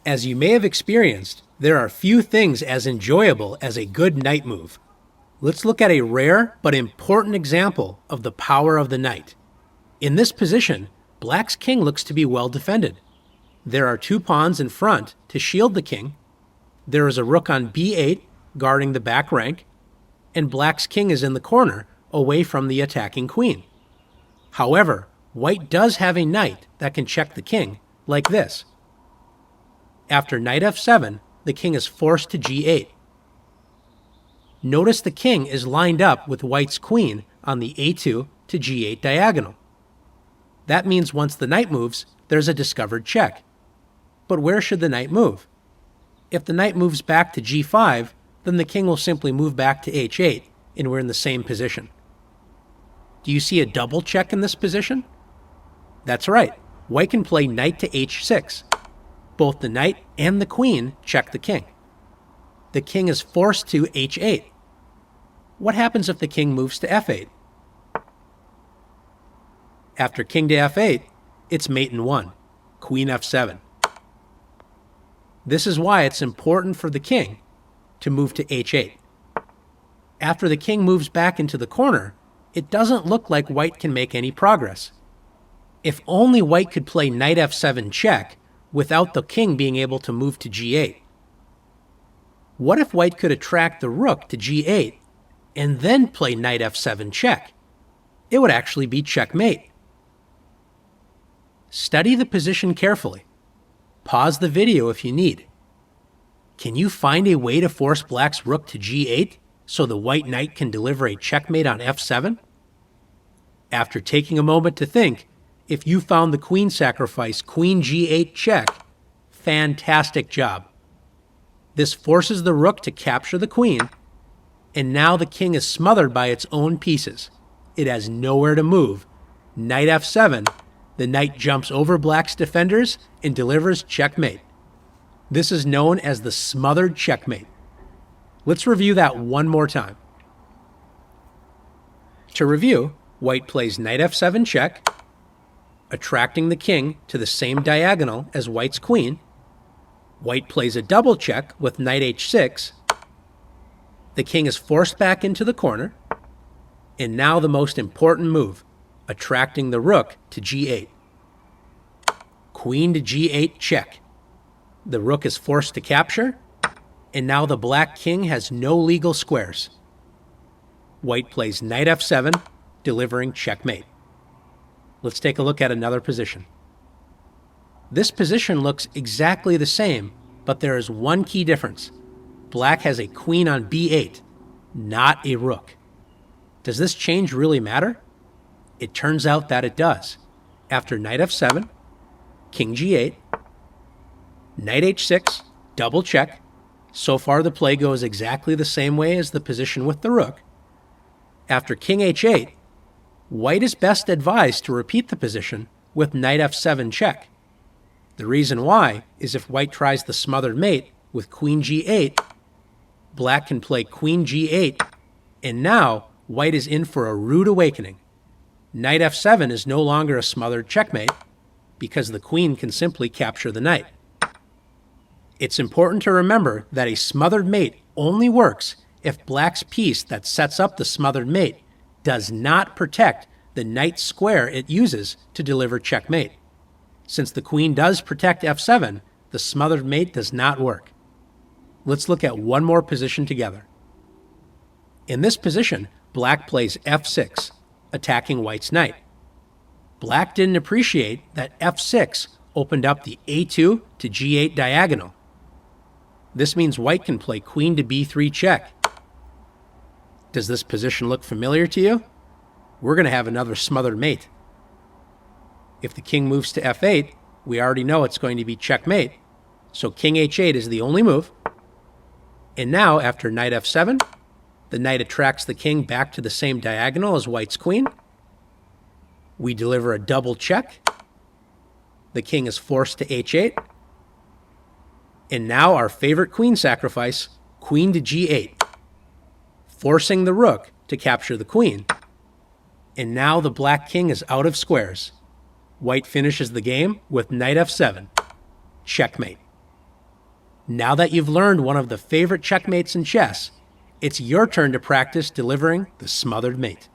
As you may have experienced, there are few things as enjoyable as a good knight move. Let's look at a rare but important example of the power of the knight. In this position, Black's king looks to be well defended. There are 2 pawns in front to shield the king. There is a rook on b8 guarding the back rank, and Black's king is in the corner away from the attacking queen. However, White does have a knight that can check the king, like this. After knight f7, the king is forced to g8. Notice the king is lined up with White's queen on the a2 to g8 diagonal. That means once the knight moves, there's a discovered check. But where should the knight move? If the knight moves back to g5, then the king will simply move back to h8, and we're in the same position. Do you see a double check in this position? That's right, White can play knight to h6. Both the knight and the queen check the king. The king is forced to h8. What happens if the king moves to f8? After king to f8, it's mate in 1, queen f7. This is why it's important for the king to move to h8. After the king moves back into the corner, it doesn't look like White can make any progress. If only White could play knight f7 check without the king being able to move to g8. What if White could attract the rook to g8 and then play knight f7 check? It would actually be checkmate. Study the position carefully. Pause the video if you need. Can you find a way to force Black's rook to g8 so the White knight can deliver a checkmate on f7? After taking a moment to think, if you found the queen sacrifice queen g8 check, fantastic job. This forces the rook to capture the queen, and now the king is smothered by its own pieces. It has nowhere to move. Knight f7, the knight jumps over Black's defenders and delivers checkmate. This is known as the smothered checkmate. Let's review that one more time. To review, White plays knight f7 check, attracting the king to the same diagonal as White's queen. White plays a double check with knight h6. The king is forced back into the corner. And now the most important move, attracting the rook to g8. Queen to g8 check. The rook is forced to capture, and now the Black king has no legal squares. White plays knight f7, delivering checkmate. Let's take a look at another position. This position looks exactly the same, but there is one key difference. Black has a queen on b8, not a rook. Does this change really matter? It turns out that it does. After knight f7, king g8, knight h6, double check. So far the play goes exactly the same way as the position with the rook. After king h8, White is best advised to repeat the position with knight f7 check. The reason why is if White tries the smothered mate with queen g8, Black can play queen g8, and now White is in for a rude awakening. Knight f7 is no longer a smothered checkmate because the queen can simply capture the knight. It's important to remember that a smothered mate only works if Black's piece that sets up the smothered mate does not protect the knight square it uses to deliver checkmate. Since the queen does protect f7, the smothered mate does not work. Let's look at one more position together. In this position, Black plays f6, attacking White's knight. Black didn't appreciate that f6 opened up the a2 to g8 diagonal. This means White can play queen to b3 check. Does this position look familiar to you? We're going to have another smothered mate. If the king moves to f8, we already know it's going to be checkmate, so king h8 is the only move. And now, after knight f7, the knight attracts the king back to the same diagonal as White's queen. We deliver a double check. The king is forced to h8. And now our favorite queen sacrifice, queen to g8, forcing the rook to capture the queen. And now the Black king is out of squares. White finishes the game with knight f7. Checkmate. Now that you've learned one of the favorite checkmates in chess, it's your turn to practice delivering the smothered mate.